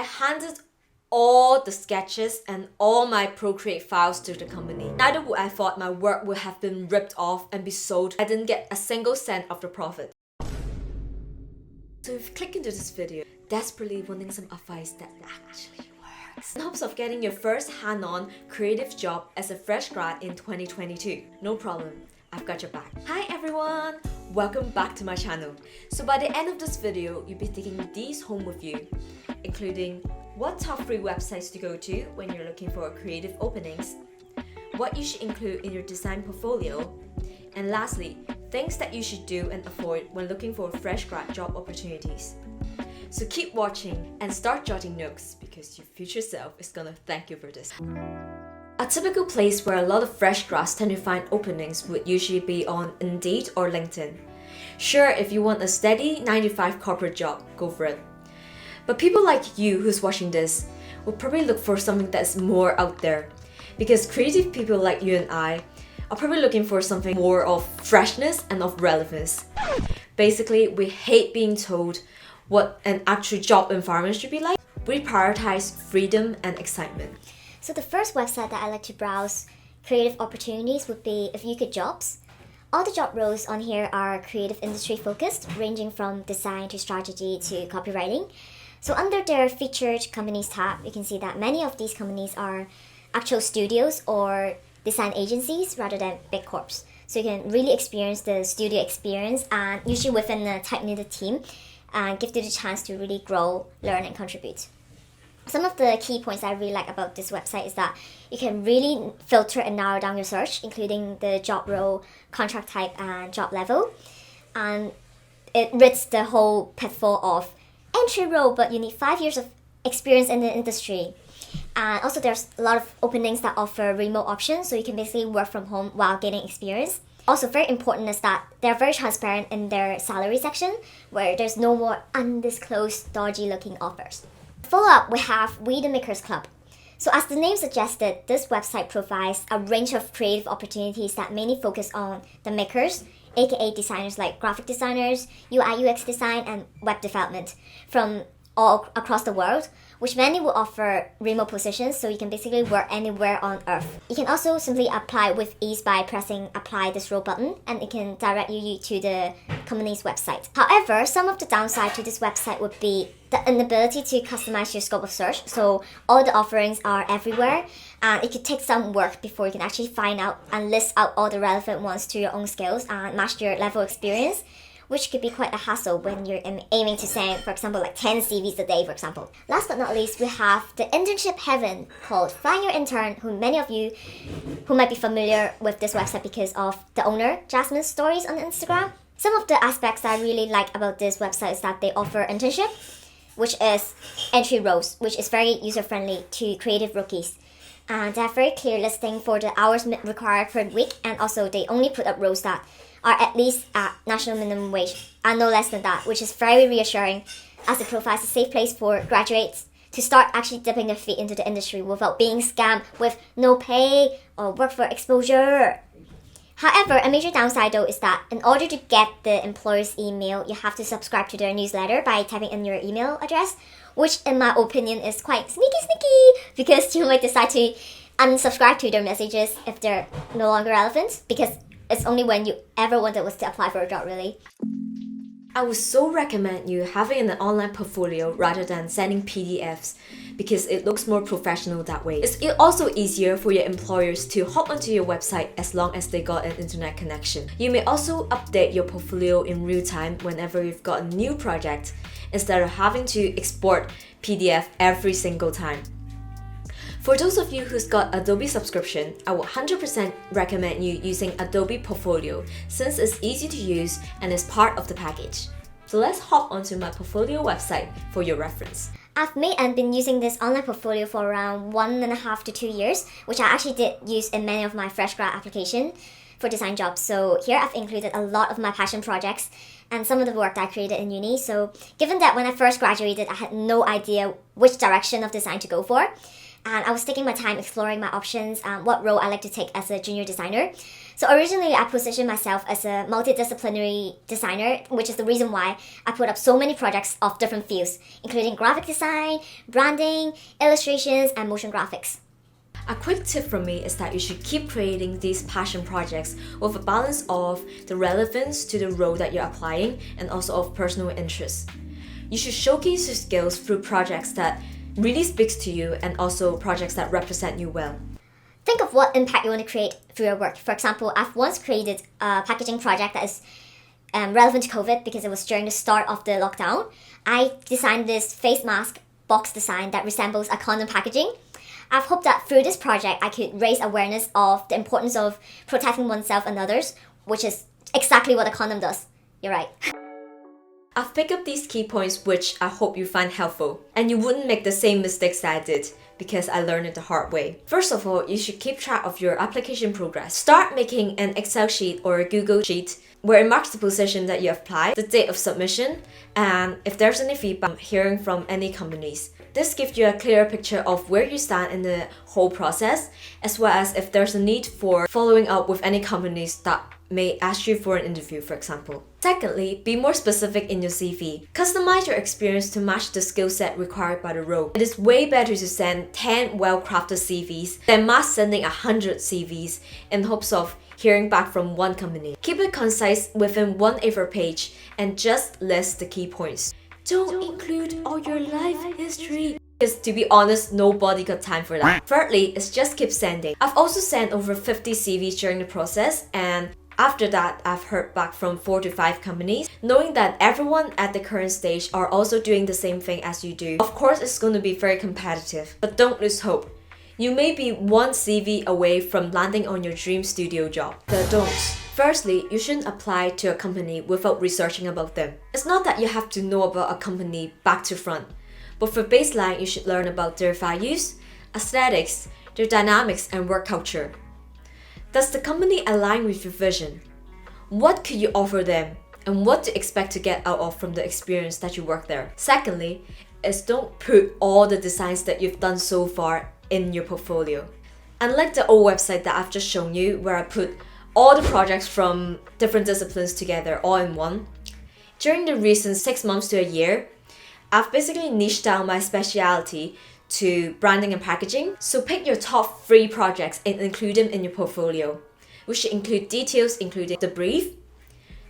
handed all the sketches and all my Procreate files to the company. Neither would I thought my work would have been ripped off and be sold. I didn't get a single cent of the profit. So if you click into this video, desperately wanting some advice that actually works, in hopes of getting your first hand-on creative job as a fresh grad in 2022, no problem, I've got your back. Hi everyone! Welcome back to my channel. So by the end of this video, you'll be taking these home with you, including what top 3 websites to go to when you're looking for creative openings, what you should include in your design portfolio, and lastly, things that you should do and avoid when looking for fresh grad job opportunities. So keep watching and start jotting notes because your future self is gonna thank you for this. A typical place where a lot of fresh grads tend to find openings would usually be on Indeed or LinkedIn. Sure, if you want a steady 9-to-5 corporate job, go for it. But people like you who's watching this will probably look for something that's more out there, because creative people like you and I are probably looking for something more of freshness and of relevance. Basically, we hate being told what an actual job environment should be like. We prioritize freedom and excitement. So the first website that I like to browse creative opportunities would be If You Could Jobs. All the job roles on here are creative industry focused, ranging from design to strategy to copywriting. So under their featured companies tab, you can see that many of these companies are actual studios or design agencies rather than big corps. So you can really experience the studio experience and usually within a tight-knit team and give you the chance to really grow, learn and contribute. Some of the key points I really like about this website is that you can really filter and narrow down your search, including the job role, contract type and job level. And it rids the whole pitfall of entry role, but you need 5 years of experience in the industry. And also there's a lot of openings that offer remote options, so you can basically work from home while gaining experience. Also very important is that they're very transparent in their salary section, where there's no more undisclosed dodgy looking offers. Follow up, we have We the Makers Club. So as the name suggested, this website provides a range of creative opportunities that mainly focus on the makers, aka designers like graphic designers, UI UX design and web development from all across the world, which many will offer remote positions, so you can basically work anywhere on earth. You can also simply apply with ease by pressing apply this role button, and it can direct you to the company's website. However, some of the downside to this website would be the inability to customize your scope of search, so all the offerings are everywhere, and it could take some work before you can actually find out and list out all the relevant ones to your own skills and match your level of experience, which could be quite a hassle when you're aiming to send, for example, like 10 CVs a day, for example. Last but not least, we have the internship heaven called Find Your Intern, who many of you who might be familiar with this website because of the owner, Jasmine's stories on Instagram. Some of the aspects that I really like about this website is that they offer internship, which is entry roles, which is very user-friendly to creative rookies. And they have very clear listing for the hours required per week, and also they only put up roles that are at least at national minimum wage and no less than that, which is very reassuring as it provides a safe place for graduates to start actually dipping their feet into the industry without being scammed with no pay or work for exposure. However, a major downside though is that in order to get the employer's email, you have to subscribe to their newsletter by typing in your email address, which in my opinion is quite sneaky because you might decide to unsubscribe to their messages if they're no longer relevant, because it's only when you ever wanted was to apply for a job, really. I would so recommend you having an online portfolio rather than sending PDFs because it looks more professional that way. It's also easier for your employers to hop onto your website as long as they got an internet connection. You may also update your portfolio in real time whenever you've got a new project instead of having to export PDF every single time. For those of you who's got Adobe subscription, I would 100% recommend you using Adobe Portfolio since it's easy to use and is part of the package. So let's hop onto my portfolio website for your reference. I've made and been using this online portfolio for around 1.5 to 2 years, which I actually did use in many of my fresh grad applications for design jobs. So here I've included a lot of my passion projects and some of the work that I created in uni. So given that when I first graduated, I had no idea which direction of design to go for, and I was taking my time exploring my options and what role I like to take as a junior designer. So originally I positioned myself as a multidisciplinary designer, which is the reason why I put up so many projects of different fields, including graphic design, branding, illustrations, and motion graphics. A quick tip from me is that you should keep creating these passion projects with a balance of the relevance to the role that you're applying and also of personal interest. You should showcase your skills through projects that really speaks to you and also projects that represent you well. Think of what impact you want to create through your work. For example, I've once created a packaging project that is relevant to COVID because it was during the start of the lockdown. I designed this face mask box design that resembles a condom packaging. I've hoped that through this project I could raise awareness of the importance of protecting oneself and others, which is exactly what a condom does. You're right. I've picked up these key points which I hope you find helpful and you wouldn't make the same mistakes that I did because I learned it the hard way. First of all, you should keep track of your application progress. Start making an Excel sheet or a Google sheet where it marks the position that you applied, the date of submission, and if there's any feedback hearing from any companies. This gives you a clearer picture of where you stand in the whole process, as well as if there's a need for following up with any companies that may ask you for an interview, for example. Secondly, be more specific in your CV. Customize your experience to match the skill set required by the role. It is way better to send 10 well-crafted CVs than mass sending 100 CVs in hopes of hearing back from one company. Keep it concise within one A4 page and just list the key points. Don't include all your life history. Because to be honest, nobody got time for that. Thirdly, is just keep sending. I've also sent over 50 CVs during the process, and after that, I've heard back from 4 to 5 companies. Knowing that everyone at the current stage are also doing the same thing as you do, of course it's going to be very competitive, but don't lose hope. You may be one CV away from landing on your dream studio job. The don'ts. Firstly, you shouldn't apply to a company without researching about them. It's not that you have to know about a company back to front, but for baseline, you should learn about their values, aesthetics, their dynamics, and work culture. Does the company align with your vision? What could you offer them? And what to expect to get out of from the experience that you work there? Secondly, is don't put all the designs that you've done so far in your portfolio. Unlike the old website that I've just shown you, where I put all the projects from different disciplines together all in one, during the recent 6 months to a year, I've basically niched down my speciality to branding and packaging. So pick your top 3 projects and include them in your portfolio, which should include details including the brief,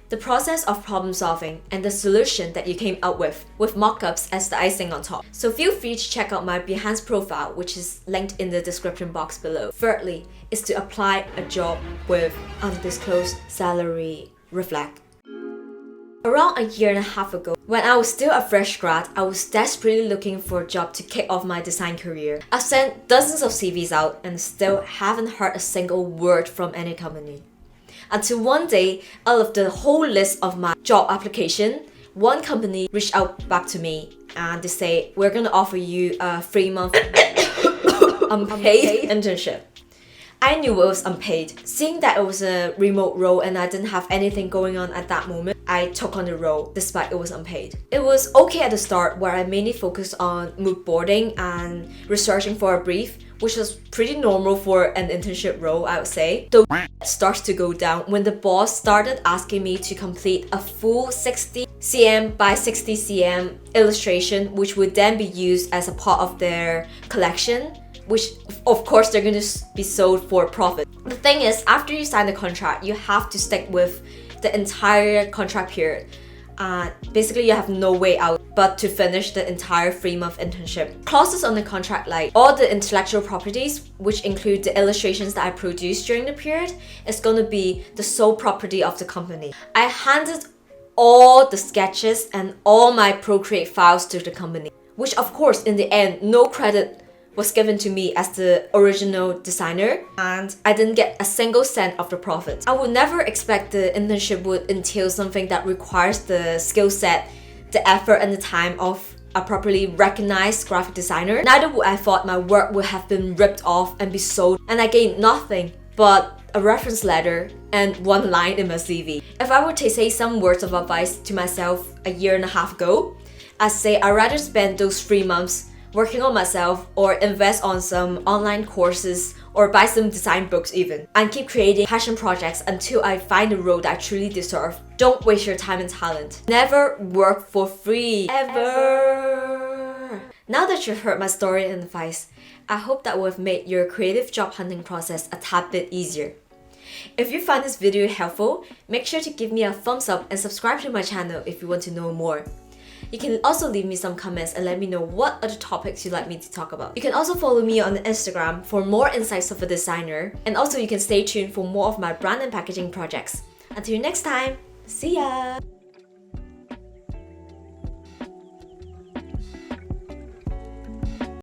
the process of problem solving, and the solution that you came up with mock-ups as the icing on top. So feel free to check out my Behance profile, which is linked in the description box below. Thirdly, is to apply a job with undisclosed salary reflect. Around a year and a half ago, when I was still a fresh grad, I was desperately looking for a job to kick off my design career. I've sent dozens of CVs out and still haven't heard a single word from any company. Until one day, out of the whole list of my job application, one company reached out back to me and they say, we're gonna offer you a 3-month unpaid internship. I knew it was unpaid. Seeing that it was a remote role and I didn't have anything going on at that moment, I took on the role despite it was unpaid. It was okay at the start where I mainly focused on mood boarding and researching for a brief, which was pretty normal for an internship role, I would say. The starts to go down when the boss started asking me to complete a full 60 cm by 60 cm illustration, which would then be used as a part of their collection, which of course they're going to be sold for profit. The thing is, after you sign the contract, you have to stick with the entire contract period. Basically, you have no way out but to finish the entire 3-month internship. Clauses on the contract like all the intellectual properties, which include the illustrations that I produced during the period, is going to be the sole property of the company. I handed all the sketches and all my Procreate files to the company, which of course in the end no credit was given to me as the original designer, and I didn't get a single cent of the profit. I would never expect the internship would entail something that requires the skill set, the effort and the time of a properly recognized graphic designer. Neither would I thought my work would have been ripped off and be sold, and I gained nothing but a reference letter and one line in my CV. If I were to say some words of advice to myself a year and a half ago, I'd say I'd rather spend those 3 months working on myself, or invest on some online courses, or buy some design books even. And keep creating passion projects until I find the role that I truly deserve. Don't waste your time and talent. Never work for free. Ever. Now that you've heard my story and advice, I hope that will have made your creative job hunting process a tad bit easier. If you found this video helpful, make sure to give me a thumbs up and subscribe to my channel if you want to know more. You can also leave me some comments and let me know what other topics you'd like me to talk about. You can also follow me on Instagram for more insights of a designer, and also you can stay tuned for more of my brand and packaging projects. Until next time, see ya!